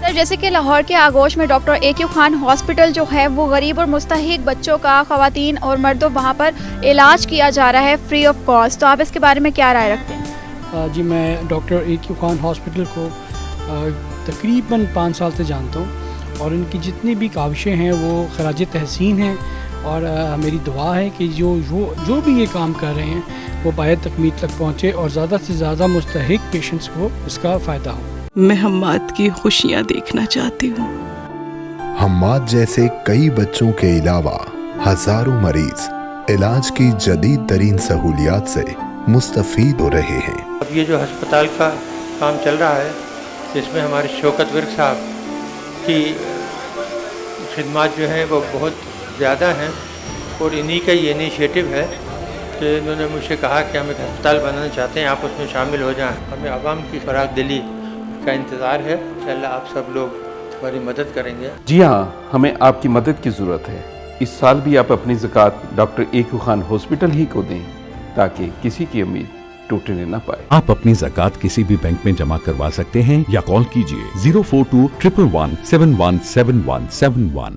سر جیسے کہ لاہور کے آغوش میں ڈاکٹر AQ خان ہاسپٹل جو ہے وہ غریب اور مستحق بچوں کا خواتین اور مردوں وہاں پر علاج کیا جا رہا ہے فری آف کاسٹ، تو آپ اس کے بارے میں کیا رائے رکھتے ہیں؟ جی میں ڈاکٹر AQ خان ہاسپٹل کو تقریباً 5 سال سے جانتا ہوں اور ان کی جتنی بھی کاوشیں ہیں وہ خراج تحسین ہیں، اور میری دعا ہے کہ جو بھی یہ کام کر رہے ہیں وہ پایۂ تکمیل تک پہنچے اور زیادہ سے زیادہ مستحق پیشنٹس کو اس کا فائدہ ہو۔ میں حماد کی خوشیاں دیکھنا چاہتی ہوں۔ حماد جیسے کئی بچوں کے علاوہ ہزاروں مریض علاج کی جدید ترین سہولیات سے مستفید ہو رہے ہیں۔ اب یہ جو ہسپتال کا کام چل رہا ہے اس میں ہمارے شوکت ورک صاحب کی خدمات جو ہیں وہ بہت زیادہ ہیں، اور انہی کا یہ انیشیٹو ہے کہ انہوں نے مجھ سے کہا کہ ہم ایک ہسپتال بنانا چاہتے ہیں، آپ اس میں شامل ہو جائیں۔ ہمیں عوام کی فراخ دلی کا انتظار ہے، انشاءاللہ آپ سب لوگ ہماری مدد کریں گے۔ جی ہاں، ہمیں آپ کی مدد کی ضرورت ہے۔ اس سال بھی آپ اپنی زکوٰۃ ڈاکٹر AQ خان ہاسپٹل ہی کو دیں تاکہ کسی کی امید ٹوٹنے نہ پائے۔ آپ اپنی زکوٰۃ کسی بھی بینک میں جمع کروا سکتے ہیں یا کال کیجیے 04211171771